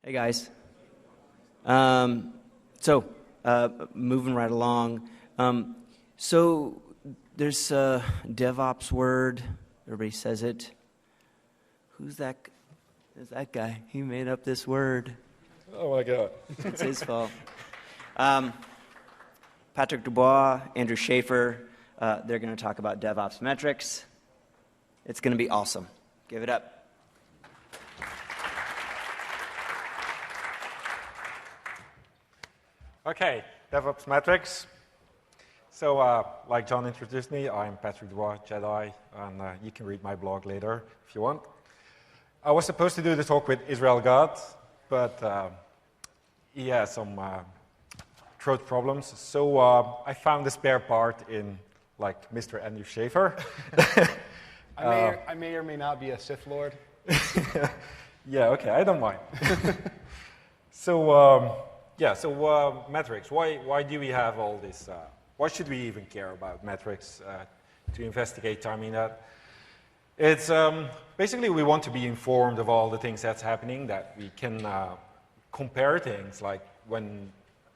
Hey guys. Moving right along. So there's a Devops word. Everybody says it. Who's that? Is that guy? He made up this word. Oh my God. It's his fault. Patrick Debois, Andrew Schaefer. They're going to talk about DevOps metrics. It's going to be awesome. Give it up. Okay, DevOps metrics. So, like John introduced me, I'm Patrick Debois, Jedi, and you can read my blog later if you want. I was supposed to do the talk with Israel God, but he has some throat problems. So I found the spare part in, like, Mr. Andrew Schaefer. I may or may not be a Sith Lord. Yeah, okay, I don't mind. Metrics. Why do we have all this? Why should we even care about metrics to investigate timing that? It's basically we want to be informed of all the things that's happening, that we can compare things, like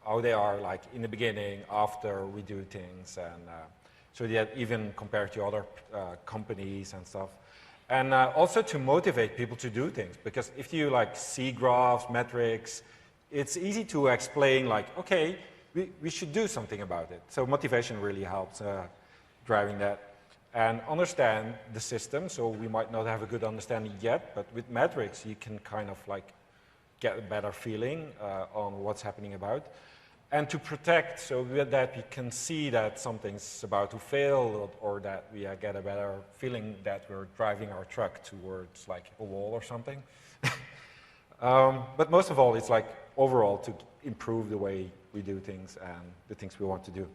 how they are, like in the beginning, after we do things, and so that even compared to other companies and stuff. And also to motivate people to do things, because if you like see graphs, metrics, it's easy to explain, like, okay, we should do something about it. So motivation really helps driving that. And understand the system, so we might not have a good understanding yet, but with metrics you can kind of like get a better feeling on what's happening about. And to protect, so that we can see that something's about to fail, or that we get a better feeling that we're driving our truck towards like a wall or something. But most of all, it's like overall to improve the way we do things and the things we want to do.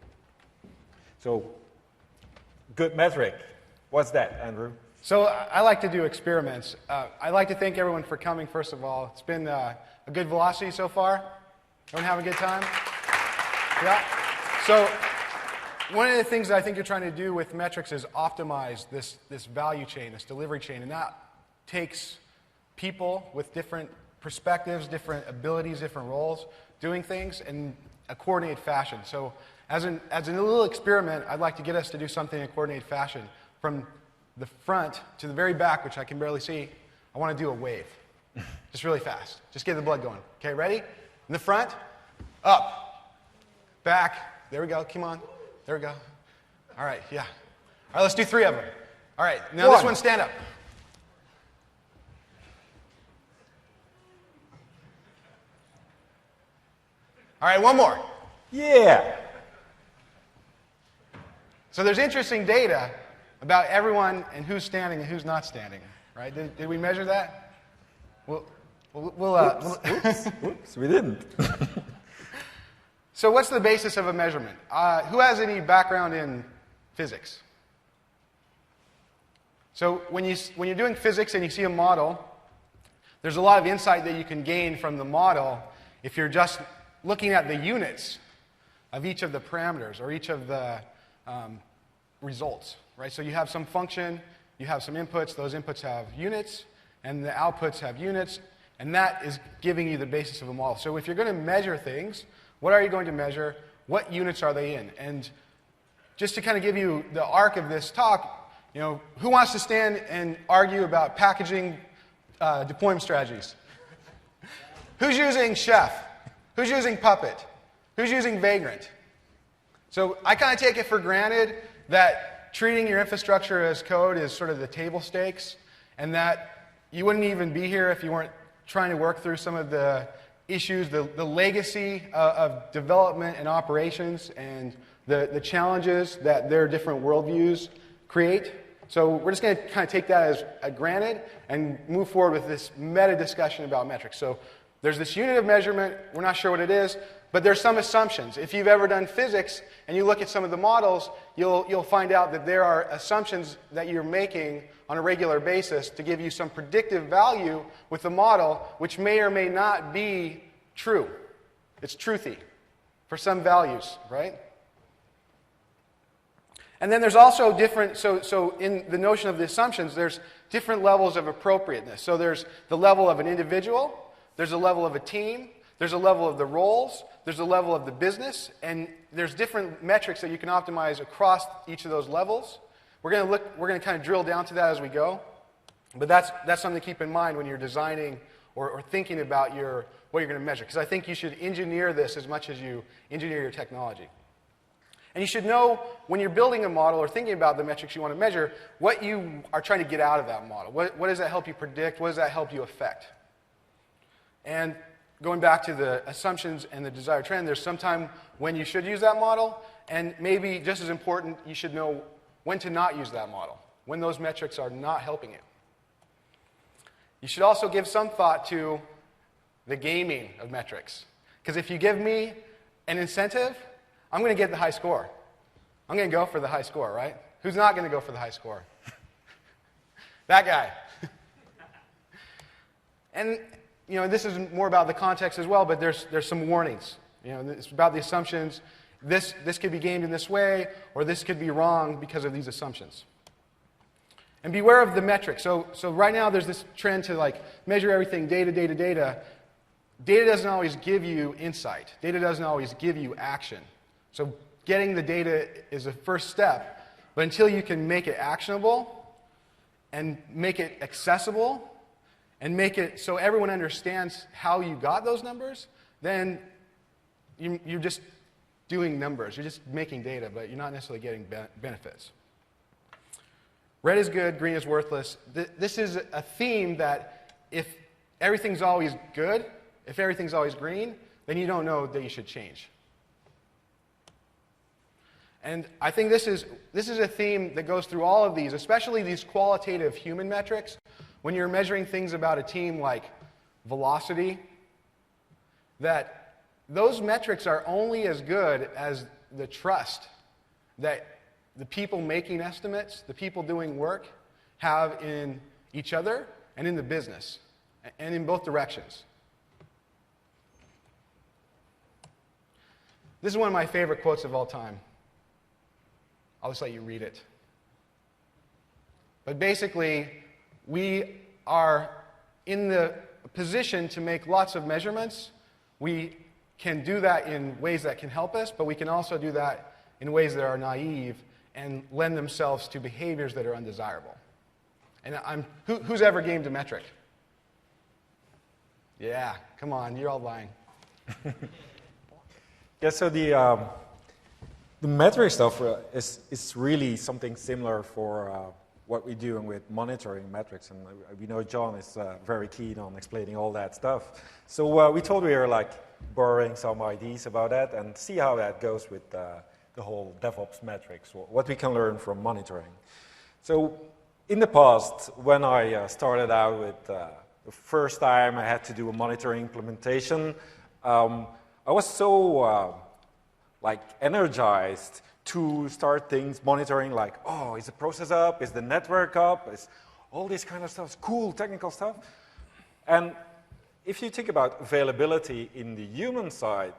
So, good metric. What's that, Andrew? So I like to do experiments. I'd like to thank everyone for coming, first of all. It's been a good velocity so far. Everyone have a good time? Yeah? So one of the things that I think you're trying to do with metrics is optimize this value chain, this delivery chain, and that takes people with different perspectives, different abilities, different roles, doing things in a coordinated fashion. So as a little experiment, I'd like to get us to do something in a coordinated fashion. From the front to the very back, which I can barely see, I want to do a wave. Just really fast. Just get the blood going. Okay, ready? In the front, up, back. There we go. Come on. There we go. All right, yeah. All right, let's do 3 of them. All right, now this one, stand up. All right, one more. Yeah. So there's interesting data about everyone and who's standing and who's not standing, right? Did we measure that? Oops, we didn't. So what's the basis of a measurement? Who has any background in physics? So when you're doing physics and you see a model, there's a lot of insight that you can gain from the model if you're just looking at the units of each of the parameters or each of the results, right? So you have some function, you have some inputs, those inputs have units, and the outputs have units, and that is giving you the basis of a model. So if you're going to measure things, what are you going to measure? What units are they in? And just to kind of give you the arc of this talk, who wants to stand and argue about packaging deployment strategies? Who's using Chef? Who's using Puppet? Who's using Vagrant? So I kind of take it for granted that treating your infrastructure as code is sort of the table stakes, and that you wouldn't even be here if you weren't trying to work through some of the issues, the legacy of development and operations, and the challenges that their different worldviews create. So we're just going to kind of take that as granted and move forward with this meta discussion about metrics. So there's this unit of measurement, we're not sure what it is, but there's some assumptions. If you've ever done physics and you look at some of the models, you'll find out that there are assumptions that you're making on a regular basis to give you some predictive value with the model, which may or may not be true. It's truthy for some values, right? And then there's also different, so in the notion of the assumptions, there's different levels of appropriateness. So there's the level of an individual, there's a level of a team, there's a level of the roles, there's a level of the business, and there's different metrics that you can optimize across each of those levels. We're going to kind of drill down to that as we go, but that's something to keep in mind when you're designing or thinking about what you're going to measure, because I think you should engineer this as much as you engineer your technology. And you should know when you're building a model or thinking about the metrics you want to measure, what you are trying to get out of that model. What does that help you predict? What does that help you affect? And going back to the assumptions and the desired trend, there's some time when you should use that model, and maybe just as important, you should know when to not use that model, when those metrics are not helping you. You should also give some thought to the gaming of metrics. Because if you give me an incentive, I'm going to get the high score. I'm going to go for the high score, right? Who's not going to go for the high score? That guy. And, this is more about the context as well, but there's some warnings. It's about the assumptions. This could be gamed in this way, or this could be wrong because of these assumptions. And beware of the metrics. So right now there's this trend to measure everything data, data, data. Data doesn't always give you insight. Data doesn't always give you action. So getting the data is a first step, but until you can make it actionable and make it accessible and make it so everyone understands how you got those numbers, then you're just doing numbers. You're just making data, but you're not necessarily getting benefits. Red is good, green is worthless. This is a theme that if everything's always good, if everything's always green, then you don't know that you should change. And I think this is a theme that goes through all of these, especially these qualitative human metrics. When you're measuring things about a team like velocity, that those metrics are only as good as the trust that the people making estimates, the people doing work, have in each other and in the business, and in both directions. This is one of my favorite quotes of all time. I'll just let you read it. But basically, we are in the position to make lots of measurements. We can do that in ways that can help us, but we can also do that in ways that are naive and lend themselves to behaviors that are undesirable. And who's ever gamed a metric? Yeah, come on, you're all lying. Yeah, so the metric stuff is really something similar for what we're doing with monitoring metrics, and we know John is very keen on explaining all that stuff. So we thought we were borrowing some ideas about that and see how that goes with the whole Devops metrics, what we can learn from monitoring. So in the past, when I started out with the first time I had to do a monitoring implementation, I was so energized to start things monitoring, oh, is the process up? Is the network up? Is all this kind of stuff, it's cool technical stuff. And if you think about availability in the human side,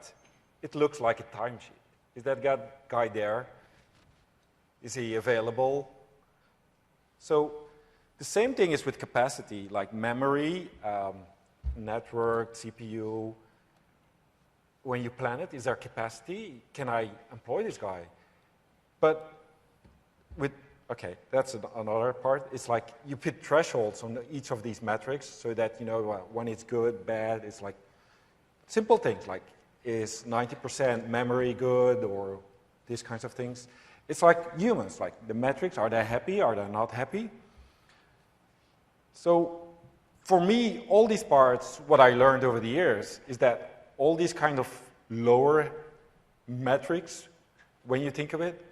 it looks like a timesheet. Is that guy there? Is he available? So the same thing is with capacity, like memory, network, CPU. When you plan it, is there capacity? Can I employ this guy? But okay, that's another part. It's like you put thresholds on each of these metrics so that you know when it's good, bad. It's like simple things like, is 90% memory good, or these kinds of things. It's like humans, like the metrics, are they happy, are they not happy? So for me, all these parts, what I learned over the years is that all these kind of lower metrics, when you think of it,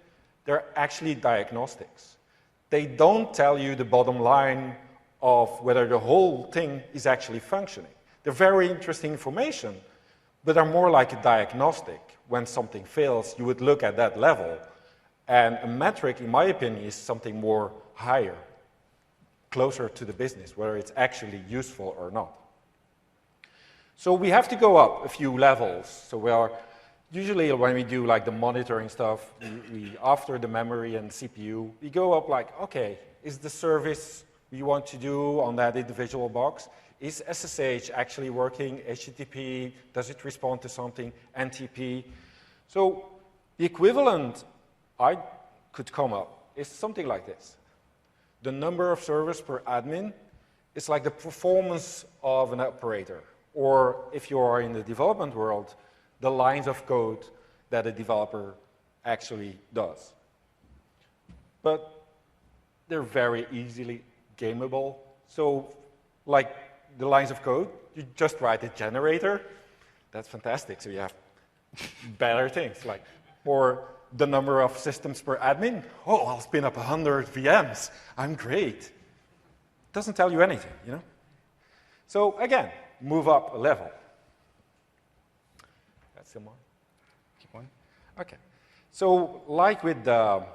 they're actually diagnostics. They don't tell you the bottom line of whether the whole thing is actually functioning. They're very interesting information, but are more like a diagnostic. When something fails, you would look at that level. And a metric, in my opinion, is something more higher, closer to the business, whether it's actually useful or not. So we have to go up a few levels. So we are, usually when we do the monitoring stuff, we after the memory and CPU, we go up okay, is the service we want to do on that individual box. Is SSH actually working? HTTP, does it respond to something? NTP? So the equivalent I could come up is something like this. The number of servers per admin is like the performance of an operator. Or if you are in the development world, the lines of code that a developer actually does. But they're very easily gameable. So like the lines of code, you just write a generator. That's fantastic. So you have better things, like, or the number of systems per admin. Oh, I'll spin up 100 VMs. I'm great. Doesn't tell you anything, you know? So again, move up a level. That's the one. Keep going. Okay. So like with the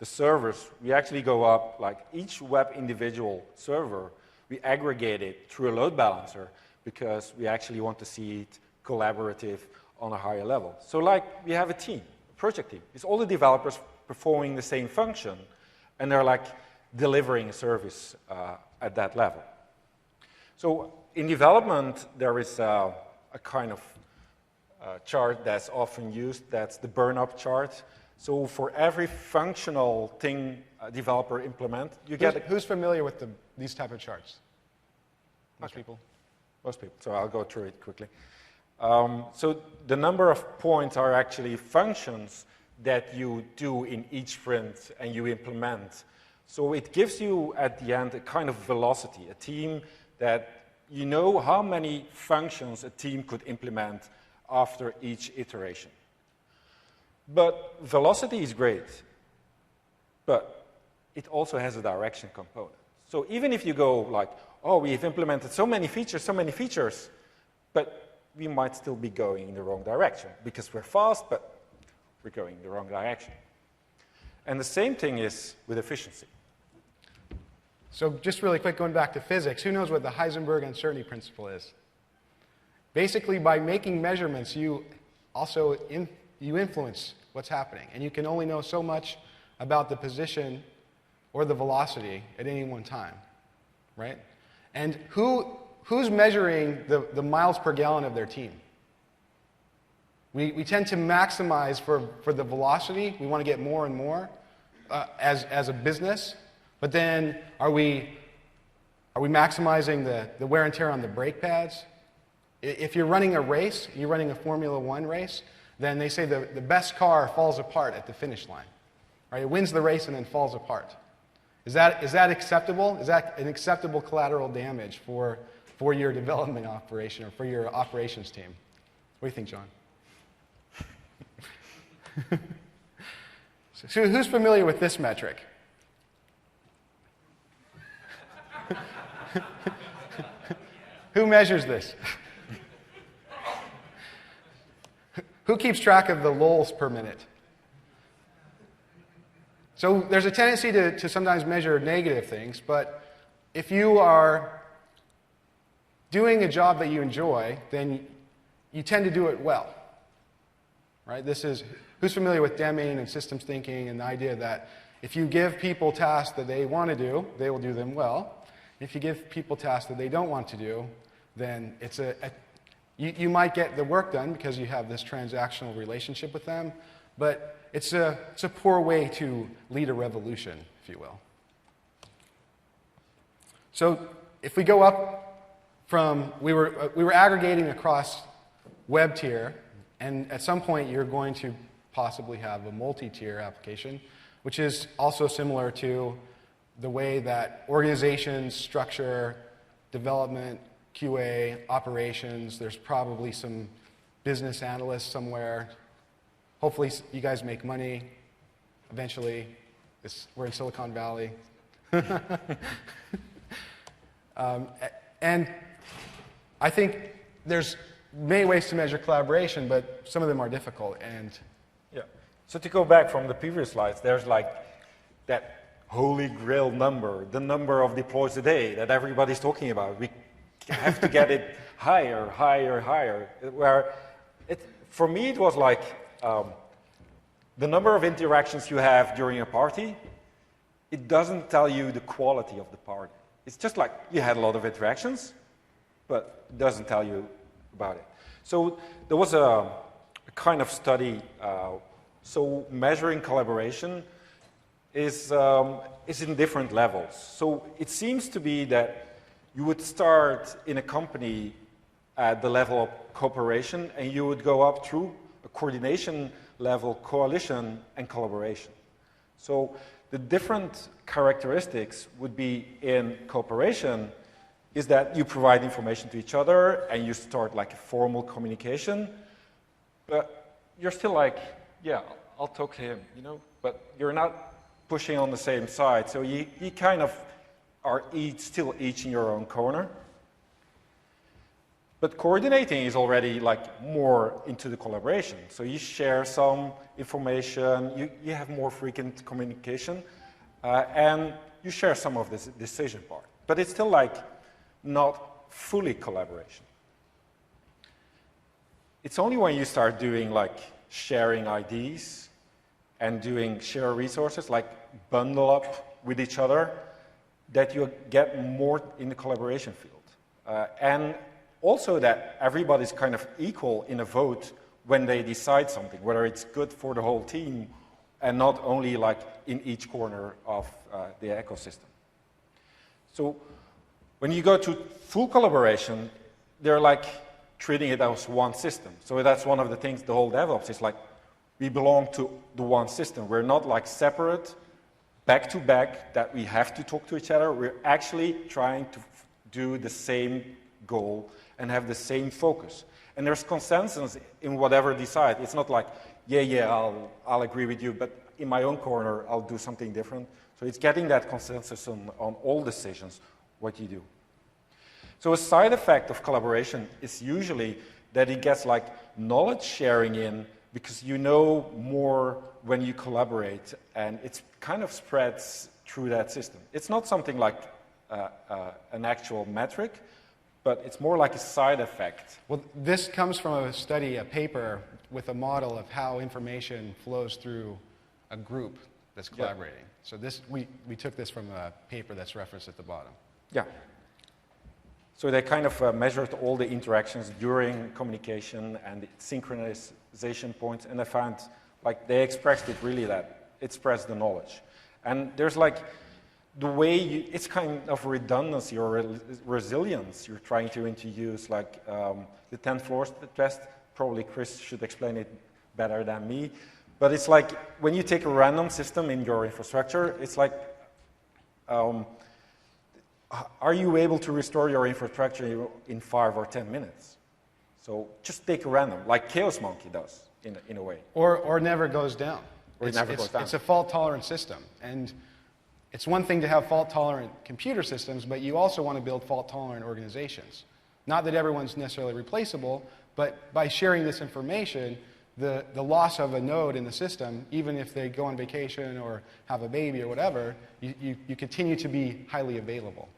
servers, we actually go up, like each web individual server, we aggregate it through a load balancer because we actually want to see it collaborative on a higher level. So like we have a team, a project team. It's all the developers performing the same function, and they're like delivering a service at that level. So in development, there is a kind of chart that's often used. That's the burn-up chart. So for every functional thing a developer implement, you get... Who's familiar with these type of charts? Most people? Most people. So I'll go through it quickly. So the number of points are actually functions that you do in each sprint and you implement. So it gives you, at the end, a kind of velocity, a team that you know how many functions a team could implement after each iteration. But velocity is great, but it also has a direction component. So even if you go like, oh, we've implemented so many features, but we might still be going in the wrong direction because we're fast, but we're going in the wrong direction. And the same thing is with efficiency. So just really quick, going back to physics, who knows what the Heisenberg uncertainty principle is? Basically, by making measurements, you also you influence what's happening. And you can only know so much about the position or the velocity at any one time, right? And who's measuring the miles per gallon of their team? We tend to maximize for the velocity. We want to get more and more as a business. But then are we maximizing the wear and tear on the brake pads? If you're running a race, you're running a Formula One race, then they say the best car falls apart at the finish line. Right? It wins the race and then falls apart. Is that acceptable? Is that an acceptable collateral damage for your development operation or for your operations team? What do you think, John? So who's familiar with this metric? Who measures this? Who keeps track of the lols per minute? So there's a tendency to sometimes measure negative things, but if you are doing a job that you enjoy, then you tend to do it well. Right? This is, who's familiar with Deming and systems thinking and the idea that if you give people tasks that they want to do, they will do them well. If you give people tasks that they don't want to do, then it's you might get the work done because you have this transactional relationship with them, but it's a poor way to lead a revolution, if you will. So if we go up from, we were aggregating across web tier, and at some point you're going to possibly have a multi-tier application, which is also similar to the way that organizations structure development, QA, operations. There's probably some business analysts somewhere. Hopefully you guys make money eventually. We're in Silicon Valley. And I think there's many ways to measure collaboration, but some of them are difficult. And yeah. So to go back from the previous slides, there's like that holy grail number, the number of deploys a day that everybody's talking about. We have to get it higher, higher, higher. Where for me, it was like the number of interactions you have during a party, it doesn't tell you the quality of the party. It's just like you had a lot of interactions, but it doesn't tell you about it. So there was a kind of study, so measuring collaboration is in different levels. So it seems to be that you would start in a company at the level of cooperation, and you would go up through a coordination level, coalition, and collaboration. So the different characteristics would be in cooperation is that you provide information to each other and you start like a formal communication, but you're still like, yeah, I'll talk to him, you know, but you're not pushing on the same side. So you kind of are still each in your own corner. But coordinating is already like more into the collaboration. So you share some information, you have more frequent communication, and you share some of this decision part. But it's still like not fully collaboration. It's only when you start doing like sharing IDs and doing share resources, like bundle up with each other, that you get more in the collaboration field. And also that everybody's kind of equal in a vote when they decide something, whether it's good for the whole team and not only like in each corner of the ecosystem. So when you go to full collaboration, they're like treating it as one system. So that's one of the things the whole DevOps is like, we belong to the one system. We're not like separate, back to back, that we have to talk to each other. We're actually trying to do the same goal and have the same focus. And there's consensus in whatever decide. It's not like, yeah, I'll agree with you, but in my own corner, I'll do something different. So it's getting that consensus on all decisions, what you do. So a side effect of collaboration is usually that it gets like knowledge sharing in, because you know more when you collaborate, and it kind of spreads through that system. It's not something like an actual metric, but it's more like a side effect. Well, this comes from a study, a paper, with a model of how information flows through a group that's collaborating. Yeah. So this, we took this from a paper that's referenced at the bottom. Yeah. So they kind of measured all the interactions during communication and the synchronization points, and I found like they expressed it really that it expressed the knowledge. And there's like the way it's kind of redundancy or resilience you're trying to introduce, like the 10 floors test. Probably Chris should explain it better than me. But it's like when you take a random system in your infrastructure, it's like, are you able to restore your infrastructure in 5 or 10 minutes? So just take a random, like Chaos Monkey does, in a way. Or never goes down. Or it never goes down. It's a fault-tolerant system. And it's one thing to have fault-tolerant computer systems, but you also want to build fault-tolerant organizations. Not that everyone's necessarily replaceable, but by sharing this information, the loss of a node in the system, even if they go on vacation or have a baby or whatever, you continue to be highly available.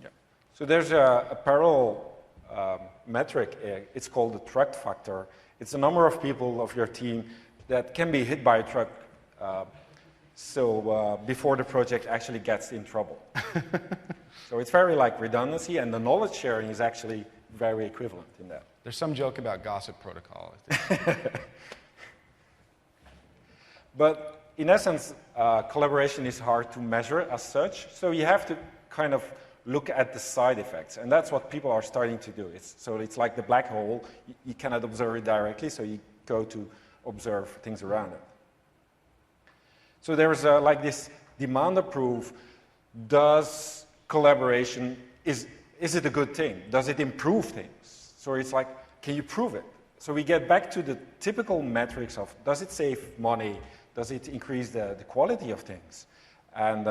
Yeah. So there's a parallel metric. It's called the truck factor. It's the number of people of your team that can be hit by a truck before the project actually gets in trouble. So it's very like redundancy, and the knowledge sharing is actually very equivalent in that. There's some joke about gossip protocol. But in essence, collaboration is hard to measure as such, so you have to kind of look at the side effects, and that's what people are starting to do. So it's like the black hole. You cannot observe it directly, so you go to observe things around it. So there's like this demand of proof. Does collaboration, is it a good thing? Does it improve things? So it's like, can you prove it? So we get back to the typical metrics of, does it save money? Does it increase the quality of things? And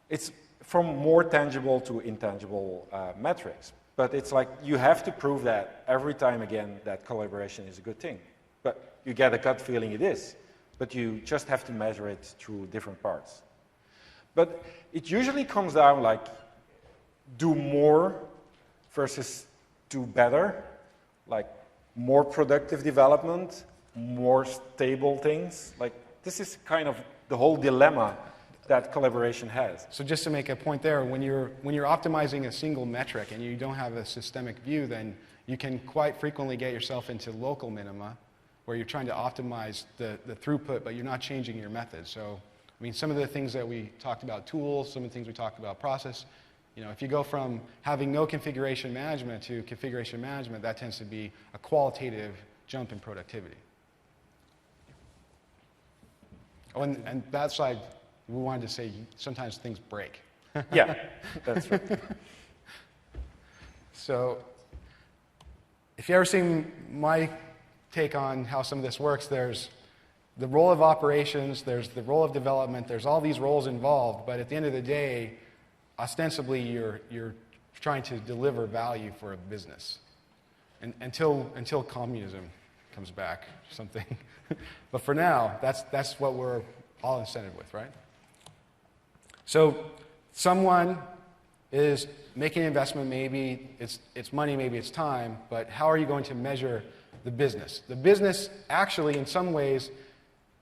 it's from more tangible to intangible metrics. But it's like, you have to prove that every time again that collaboration is a good thing. But you get a gut feeling it is. But you just have to measure it through different parts. But it usually comes down like, do more versus do better, like more productive development, more stable things. Like this is kind of the whole dilemma that collaboration has. So just to make a point there, when you're optimizing a single metric and you don't have a systemic view, then you can quite frequently get yourself into local minima, where you're trying to optimize the throughput, but you're not changing your method. So, I mean, some of the things that we talked about, tools, some of the things we talked about, process, if you go from having no configuration management to configuration management, that tends to be a qualitative jump in productivity. Oh, and that side, we wanted to say sometimes things break. Yeah, that's right. So, if you ever seen my take on how some of this works, there's the role of operations, there's the role of development, there's all these roles involved, but at the end of the day, ostensibly you're trying to deliver value for a business. And until communism comes back or something. But for now, that's what we're all incented with, right? So someone is making an investment, maybe it's money, maybe it's time, but how are you going to measure the business? The business actually, in some ways,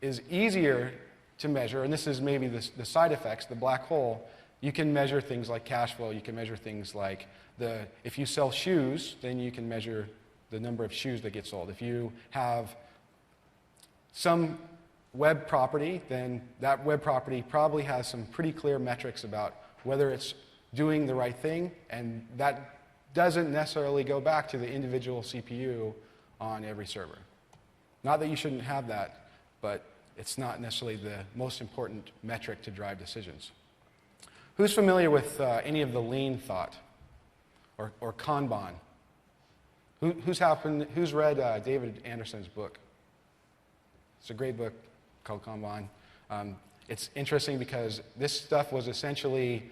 is easier to measure, and this is maybe the side effects, the black hole. You can measure things like cash flow, you can measure things like if you sell shoes, then you can measure the number of shoes that get sold. If you have some web property, then that web property probably has some pretty clear metrics about whether it's doing the right thing, and that doesn't necessarily go back to the individual CPU on every server. Not that you shouldn't have that, but it's not necessarily the most important metric to drive decisions. Who's familiar with any of the lean thought or Kanban? Who's read David Anderson's book? It's a great book called Kanban. It's interesting because this stuff was essentially,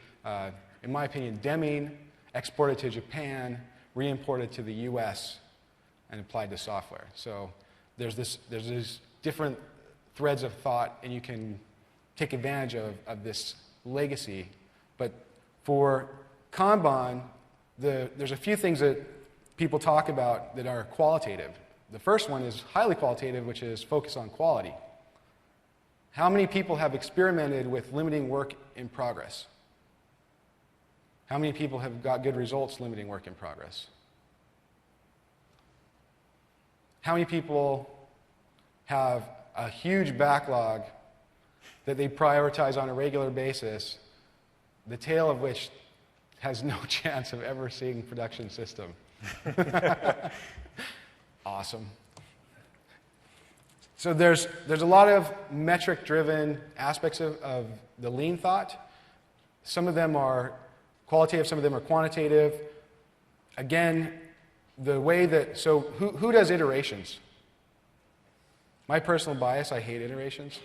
in my opinion, Deming, exported to Japan, re-imported to the US, and applied to software. So there's these different threads of thought, and you can take advantage of this legacy. But for Kanban, there's a few things that people talk about that are qualitative. The first one is highly qualitative, which is focus on quality. How many people have experimented with limiting work in progress? How many people have got good results limiting work in progress? How many people have a huge backlog that they prioritize on a regular basis, the tail of which has no chance of ever seeing production system? Awesome. So there's a lot of metric-driven aspects of the lean thought. Some of them are qualitative, some of them are quantitative. Again, the way that, so who does iterations? My personal bias, I hate iterations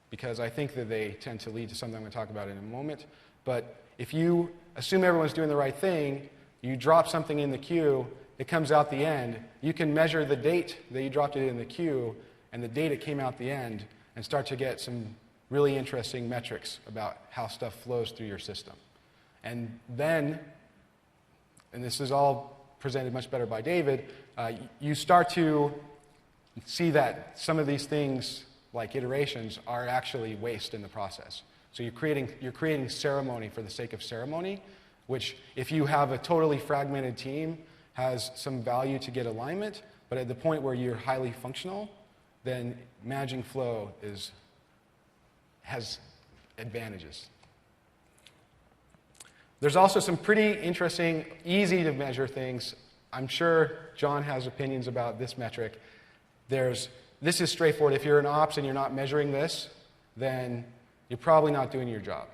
because I think that they tend to lead to something I'm going to talk about in a moment. But if you assume everyone's doing the right thing, you drop something in the queue, it comes out the end, you can measure the date that you dropped it in the queue and the date it came out the end and start to get some really interesting metrics about how stuff flows through your system. And then, and this is all presented much better by David, you start to see that some of these things, like iterations, are actually waste in the process. So you're creating ceremony for the sake of ceremony, which, if you have a totally fragmented team, has some value to get alignment, but at the point where you're highly functional, then managing flow has advantages. There's also some pretty interesting, easy to measure things. I'm sure John has opinions about this metric. This is straightforward. If you're an ops and you're not measuring this, then you're probably not doing your job.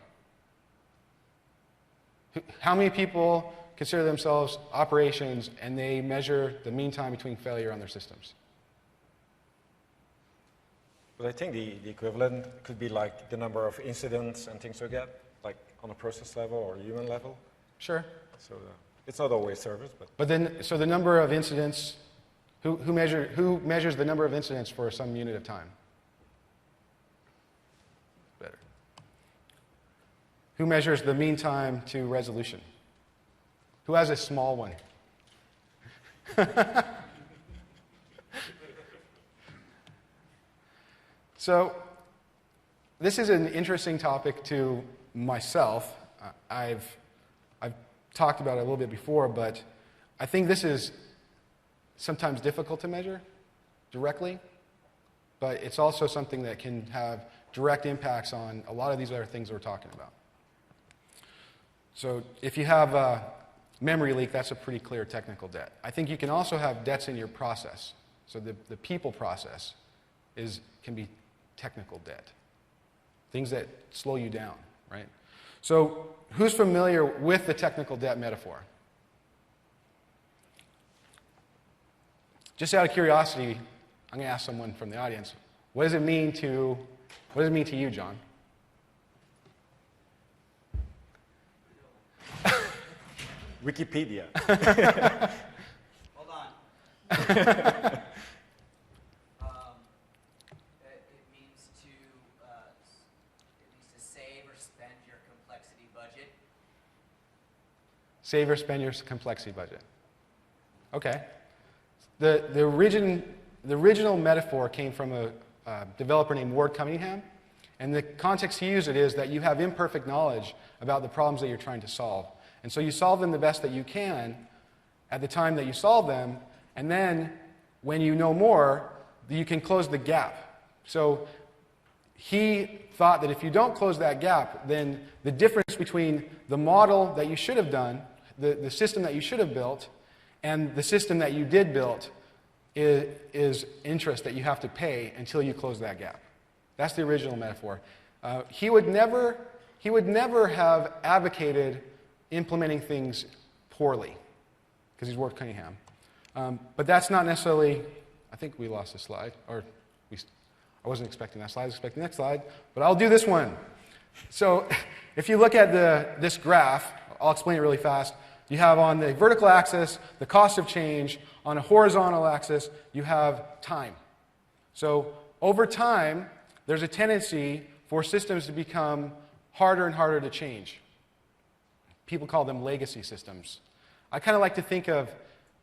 How many people consider themselves operations and they measure the mean time between failure on their systems? But I think the equivalent could be like the number of incidents and things you get, like on a process level or human level. Sure. So it's not always service, but. But then, so the number of incidents, who measures the number of incidents for some unit of time? Better. Who measures the mean time to resolution? Who has a small one? So, this is an interesting topic to myself. I've talked about it a little bit before, but I think this is sometimes difficult to measure directly, but it's also something that can have direct impacts on a lot of these other things we're talking about. So if you have a memory leak, that's a pretty clear technical debt. I think you can also have debts in your process. So the people process can be technical debt. Things that slow you down, right? So who's familiar with the technical debt metaphor? Just out of curiosity, I'm going to ask someone from the audience, what does it mean to you, John? Wikipedia. Hold on. It means to save or spend your complexity budget. Save or spend your complexity budget. Okay. The original metaphor came from a developer named Ward Cunningham, and the context he used it is that you have imperfect knowledge about the problems that you're trying to solve. And so you solve them the best that you can at the time that you solve them, and then when you know more, you can close the gap. So he thought that if you don't close that gap, then the difference between the model that you should have done, the system that you should have built, and the system that you did build is interest that you have to pay until you close that gap. That's the original metaphor. He would never have advocated implementing things poorly, because he's Ward Cunningham. But that's not necessarily. I think we lost a slide, or I wasn't expecting that slide. I was expecting the next slide, but I'll do this one. So if you look at this graph, I'll explain it really fast. You have on the vertical axis the cost of change. On a horizontal axis, you have time. So over time, there's a tendency for systems to become harder and harder to change. People call them legacy systems. I kind of like to think of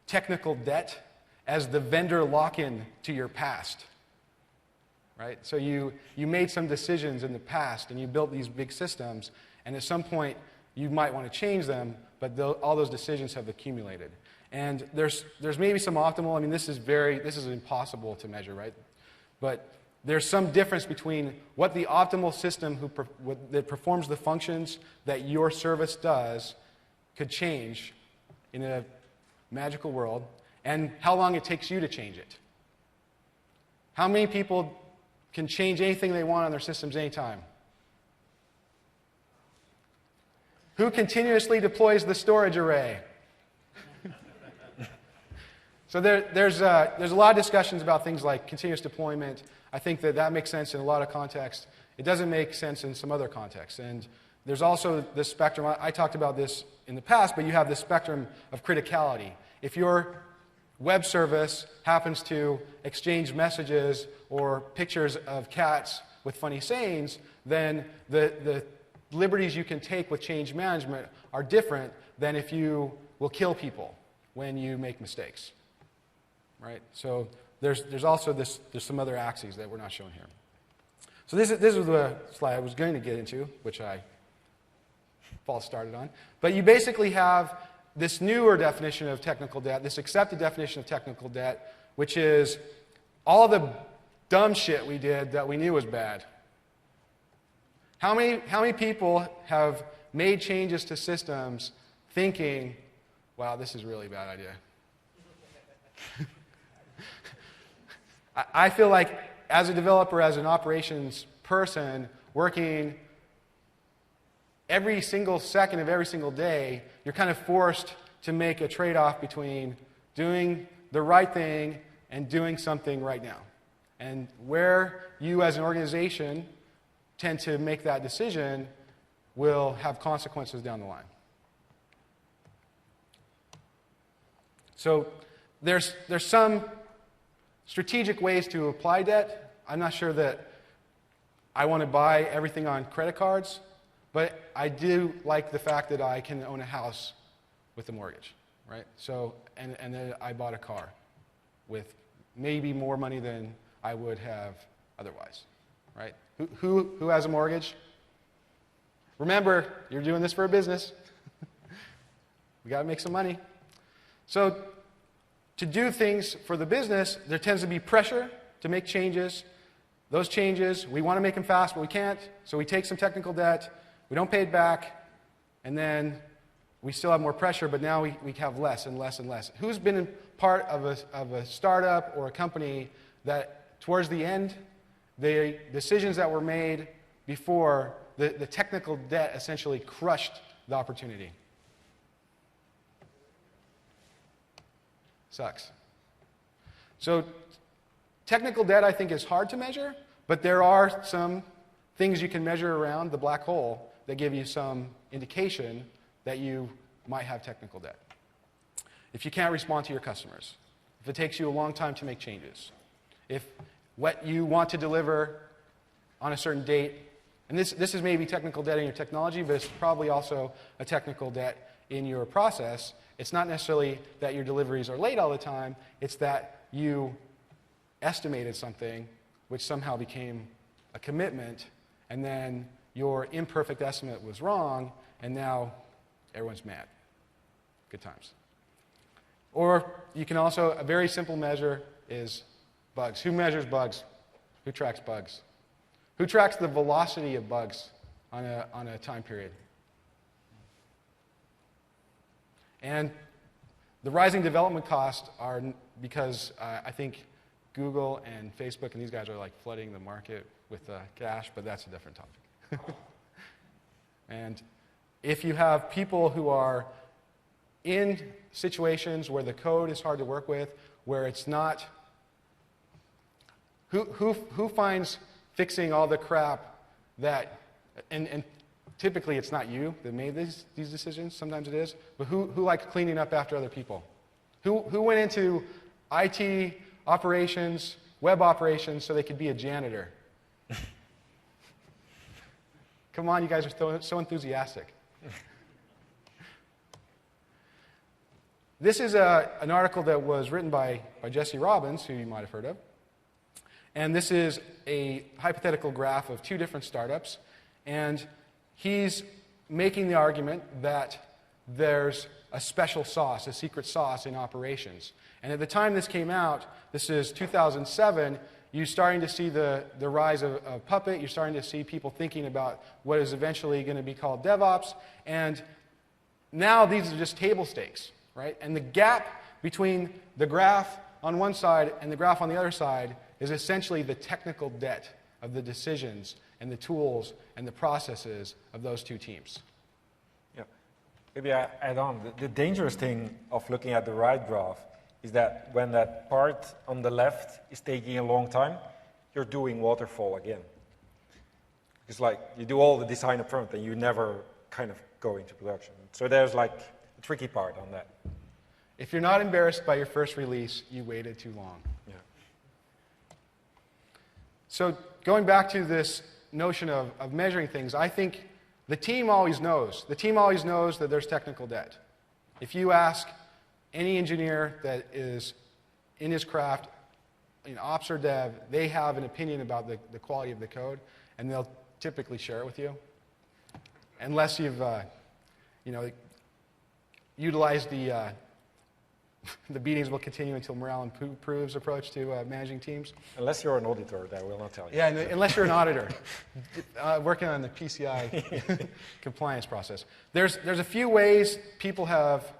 technical debt as the vendor lock-in to your past. Right? So you made some decisions in the past and you built these big systems, and at some point you might want to change them, but all those decisions have accumulated. And there's maybe some optimal. I mean, this is impossible to measure, right? But there's some difference between what the optimal system that performs the functions that your service does could change in a magical world, and how long it takes you to change it. How many people can change anything they want on their systems anytime? Who continuously deploys the storage array? So there's a lot of discussions about things like continuous deployment. I think that makes sense in a lot of contexts. It doesn't make sense in some other contexts. And there's also this spectrum. I talked about this in the past, but you have this spectrum of criticality. If your web service happens to exchange messages or pictures of cats with funny sayings, then the liberties you can take with change management are different than if you will kill people when you make mistakes. Right? So there's also there's some other axes that we're not showing here. So this is the slide I was going to get into, which I false started on. But you basically have this newer definition of technical debt, this accepted definition of technical debt, which is all the dumb shit we did that we knew was bad. How many people have made changes to systems thinking, wow, this is a really bad idea? I feel like as a developer, as an operations person, working every single second of every single day, you're kind of forced to make a trade-off between doing the right thing and doing something right now. And where you as an organization tend to make that decision will have consequences down the line. So there's some strategic ways to apply debt. I'm not sure that I want to buy everything on credit cards, but I do like the fact that I can own a house with a mortgage, right? So, and then I bought a car with maybe more money than I would have otherwise, right? Who has a mortgage? Remember, you're doing this for a business. We got to make some money. So to do things for the business, there tends to be pressure to make changes. Those changes, we want to make them fast, but we can't. So we take some technical debt, we don't pay it back, and then we still have more pressure, but now we have less and less and less. Who's been part of a startup or a company that towards the end, the decisions that were made before, the technical debt essentially crushed the opportunity? Sucks. So technical debt, I think, is hard to measure, but there are some things you can measure around the black hole that give you some indication that you might have technical debt. If you can't respond to your customers, if it takes you a long time to make changes, if what you want to deliver on a certain date, and this is maybe technical debt in your technology, but it's probably also a technical debt in your process. It's not necessarily that your deliveries are late all the time, it's that you estimated something which somehow became a commitment, and then your imperfect estimate was wrong, and now everyone's mad. Good times. Or you can also, a very simple measure is bugs. Who measures bugs? Who tracks bugs? Who tracks the velocity of bugs on a time period? And the rising development costs are because I think Google and Facebook and these guys are like flooding the market with cash, but that's a different topic. And if you have people who are in situations where the code is hard to work with, where it's not, who finds fixing all the crap that, and typically it's not you that made these decisions, sometimes it is, but who likes cleaning up after other people? Who went into IT operations, web operations, so they could be a janitor? Come on, you guys are so enthusiastic. This is an article that was written by Jesse Robbins, who you might have heard of. And this is a hypothetical graph of two different startups. And he's making the argument that there's a special sauce, a secret sauce in operations. And at the time this came out, this is 2007, you're starting to see the rise of Puppet. You're starting to see people thinking about what is eventually going to be called Devops. And now these are just table stakes, right? And the gap between the graph on one side and the graph on the other side is essentially the technical debt of the decisions and the tools and the processes of those two teams. Yeah. Maybe I add on. The dangerous thing of looking at the right graph is that when that part on the left is taking a long time, you're doing waterfall again. It's like you do all the design up front and you never kind of go into production. So there's like a tricky part on that. If you're not embarrassed by your first release, you waited too long. Yeah. So going back to this notion of measuring things, I think the team always knows. The team always knows that there's technical debt. If you ask any engineer that is in his craft, in ops or dev, they have an opinion about the quality of the code, and they'll typically share it with you. Unless you've utilized the beatings will continue until morale improves approach to managing teams. Unless you're an auditor, that will not tell you. Yeah, unless you're an auditor working on the PCI compliance process. There's a few ways people have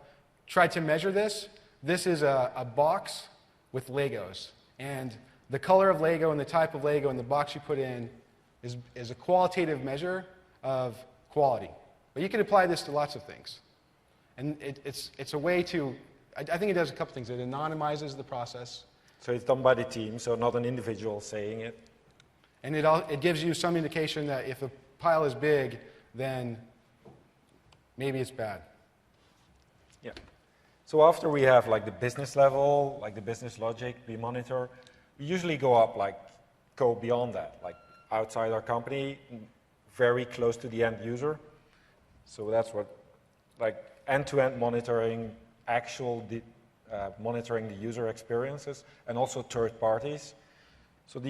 tried to measure this. This is a box with Legos. And the color of Lego and the type of Lego and the box you put in is a qualitative measure of quality. But you can apply this to lots of things. And it's a way to, I think it does a couple things. It anonymizes the process. So it's done by the team, so not an individual saying it. And it gives you some indication that if a pile is big, then maybe it's bad. Yeah. So after we have like the business level, like the business logic we monitor, we usually go beyond that, like outside our company, very close to the end user. So that's what, like end-to-end monitoring, monitoring the user experiences, and also third parties. So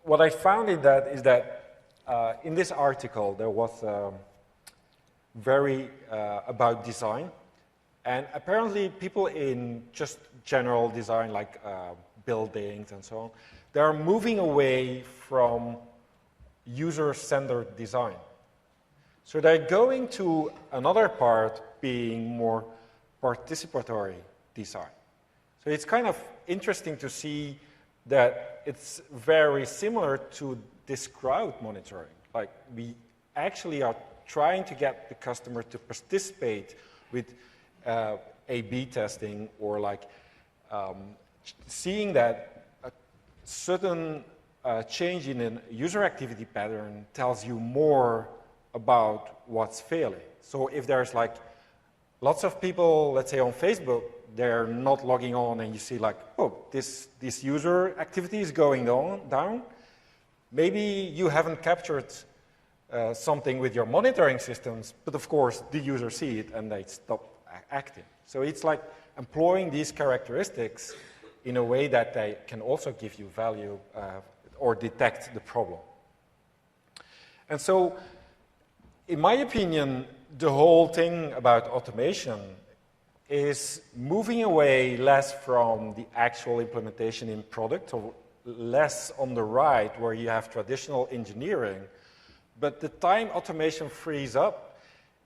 what I found in that is that in this article there was very about design, and apparently people in just general design like buildings and so on, they are moving away from user-centered design. So they're going to another part being more participatory design. So it's kind of interesting to see that it's very similar to this crowd monitoring. Like we actually are trying to get the customer to participate with A/B testing, or like seeing that a certain change in a user activity pattern tells you more about what's failing. So if there's like lots of people, let's say on Facebook, they're not logging on, and you see like, oh, this user activity is going down. Maybe you haven't captured something with your monitoring systems, but of course the users see it and they stop acting. So it's like employing these characteristics in a way that they can also give you value or detect the problem. And so, in my opinion, the whole thing about automation is moving away less from the actual implementation in product, or less on the right where you have traditional engineering, but the time automation frees up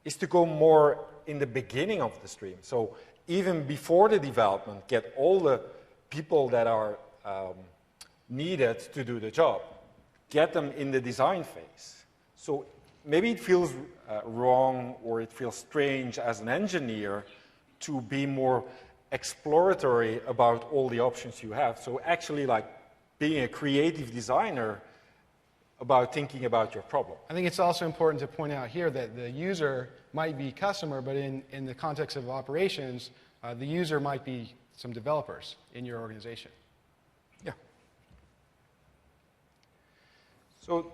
is to go more in the beginning of the stream. So even before the development, get all the people that are needed to do the job, get them in the design phase. So maybe it feels wrong, or it feels strange as an engineer to be more exploratory about all the options you have. So actually, like being a creative designer about thinking about your problem. I think it's also important to point out here that the user might be customer, but in the context of operations, the user might be some developers in your organization. Yeah. So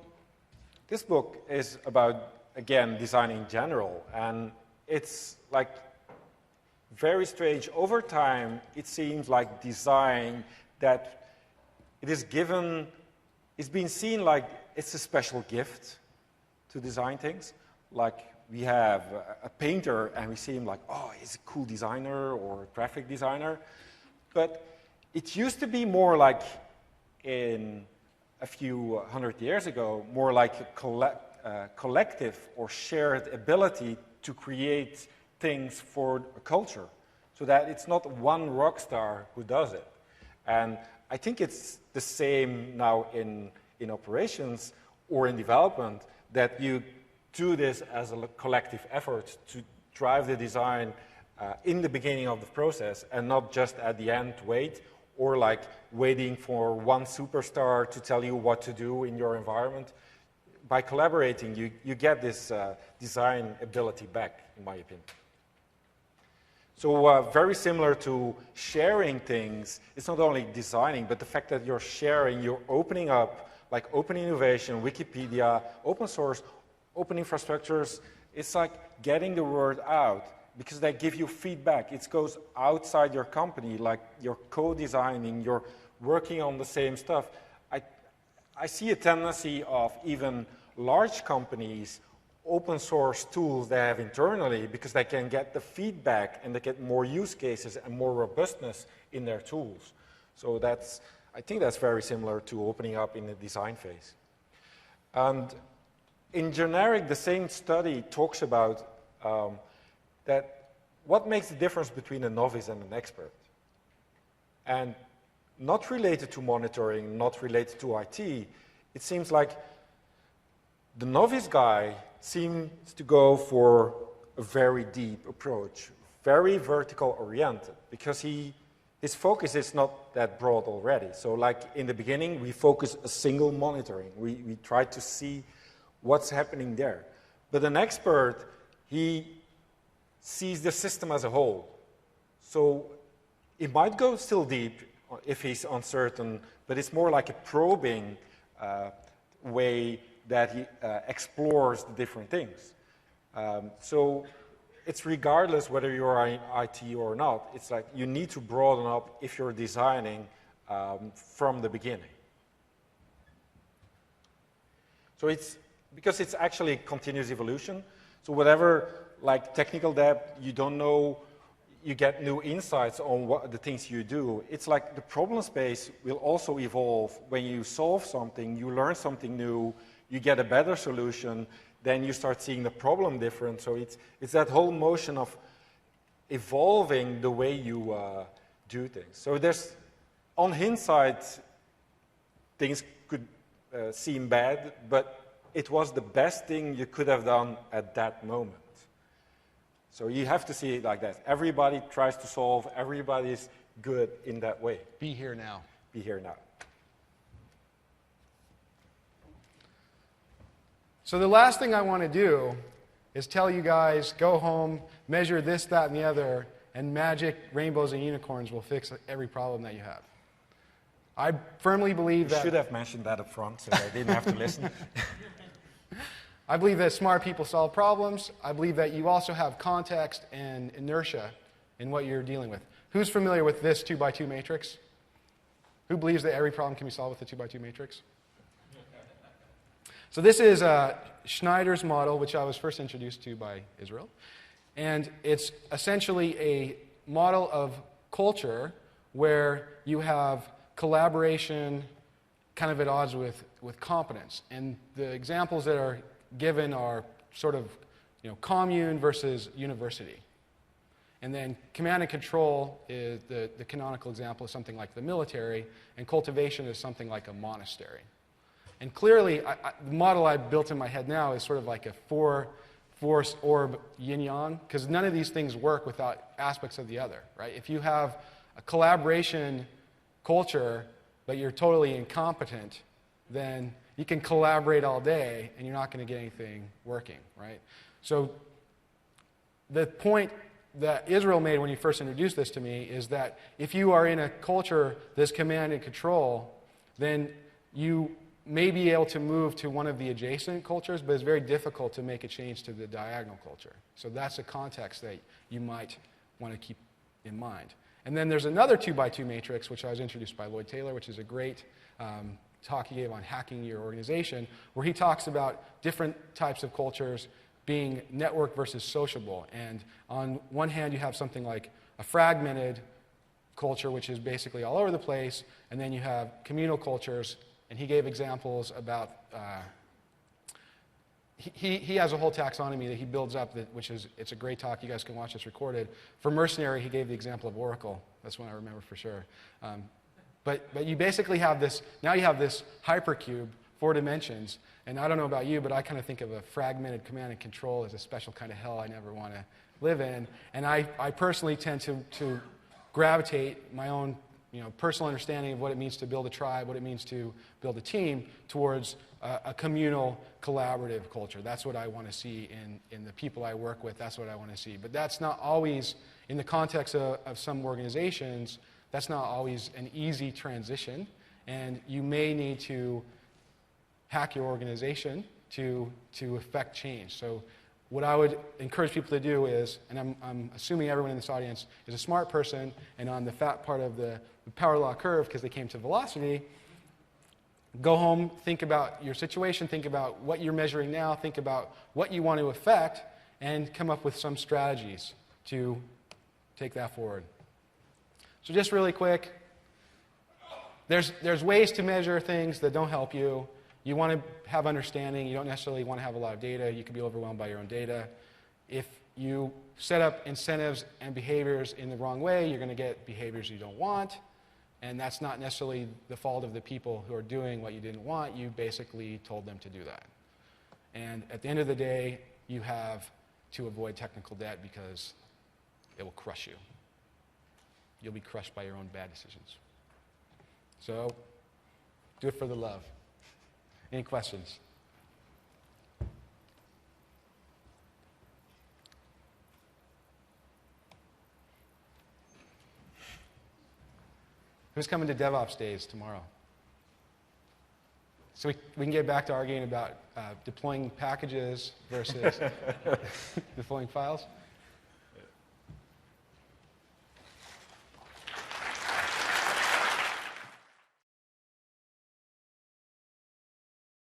this book is about, again, design in general, and it's like very strange. Over time, it seems like design that it is given, it's been seen like it's a special gift to design things. Like we have a painter and we see him like, oh, he's a cool designer or a graphic designer. But it used to be more like in a few hundred years ago, more like a collective or shared ability to create things for a culture, so that it's not one rock star who does it. And I think it's the same now in operations or in development, that you do this as a collective effort to drive the design in the beginning of the process, and not just at the end wait, or like waiting for one superstar to tell you what to do in your environment. By collaborating, you get this design ability back, in my opinion. So very similar to sharing things, it's not only designing, but the fact that you're sharing, you're opening up, like open innovation, Wikipedia, open source, open infrastructures. It's like getting the word out, because they give you feedback. It goes outside your company, like you're co-designing, you're working on the same stuff. I see a tendency of even large companies open source tools they have internally, because they can get the feedback and they get more use cases and more robustness in their tools. So I think that's very similar to opening up in the design phase. And in generic, the same study talks about that what makes the difference between a novice and an expert. And not related to monitoring, not related to IT, it seems like the novice guy seems to go for a very deep approach, very vertical oriented, because his focus is not that broad already. So like in the beginning, we focus a single monitoring. We try to see what's happening there. But an expert, he sees the system as a whole. So it might go still deep if he's uncertain, but it's more like a probing way that he explores the different things. So it's regardless whether you're in IT or not, it's like you need to broaden up if you're designing from the beginning. So it's, because it's actually continuous evolution, so whatever like technical debt, you don't know, you get new insights on what the things you do. It's like the problem space will also evolve. When you solve something, you learn something new, you get a better solution, then you start seeing the problem different. So it's that whole motion of evolving the way you do things. So there's, on hindsight, things could seem bad, but it was the best thing you could have done at that moment. So you have to see it like that. Everybody tries to solve, everybody's good in that way. Be here now. Be here now. So the last thing I want to do is tell you guys, go home, measure this, that, and the other, and magic, rainbows, and unicorns will fix every problem that you have. I firmly believe that... You should have mentioned that up front so they didn't have to listen. I believe that smart people solve problems. I believe that you also have context and inertia in what you're dealing with. Who's familiar with this 2x2 matrix? Who believes that every problem can be solved with a 2x2 matrix? So this is Schneider's model, which I was first introduced to by Israel. And it's essentially a model of culture where you have collaboration kind of at odds with competence. And the examples that are given are sort of, commune versus university. And then command and control is the canonical example is something like the military, and cultivation is something like a monastery. And clearly, the model I built in my head now is sort of like a four-force orb yin-yang, because none of these things work without aspects of the other, right? If you have a collaboration culture, but you're totally incompetent, then you can collaborate all day, and you're not going to get anything working, right? So the point that Israel made when he first introduced this to me is that if you are in a culture that's command and control, then you may be able to move to one of the adjacent cultures, but it's very difficult to make a change to the diagonal culture. So that's a context that you might want to keep in mind. And then there's another 2x2 matrix, which I was introduced by Lloyd Taylor, which is a great talk he gave on hacking your organization, where he talks about different types of cultures being network versus sociable. And on one hand, you have something like a fragmented culture, which is basically all over the place, and then you have communal cultures, and he gave examples about, he has a whole taxonomy that he builds up, which is, it's a great talk, you guys can watch this recorded. For mercenary, he gave the example of Oracle. That's one I remember for sure. But you basically have this, now you have this hypercube, 4 dimensions, and I don't know about you, but I kind of think of a fragmented command and control as a special kind of hell I never want to live in. And I personally tend to gravitate my own personal understanding of what it means to build a tribe, what it means to build a team, towards a communal, collaborative culture. That's what I want to see in the people I work with. That's what I want to see. But that's not always, in the context of some organizations, that's not always an easy transition. And you may need to hack your organization to affect change. So what I would encourage people to do is, and I'm assuming everyone in this audience is a smart person and on the fat part of the power law curve because they came to Velocity, go home, think about your situation, think about what you're measuring now, think about what you want to affect, and come up with some strategies to take that forward. So just really quick, there's ways to measure things that don't help you. You want to have understanding. You don't necessarily want to have a lot of data. You can be overwhelmed by your own data. If you set up incentives and behaviors in the wrong way, you're going to get behaviors you don't want. And that's not necessarily the fault of the people who are doing what you didn't want. You basically told them to do that. And at the end of the day, you have to avoid technical debt because it will crush you. You'll be crushed by your own bad decisions. So, do it for the love. Any questions? Who's coming to Devops Days tomorrow? So we can get back to arguing about deploying packages versus deploying files.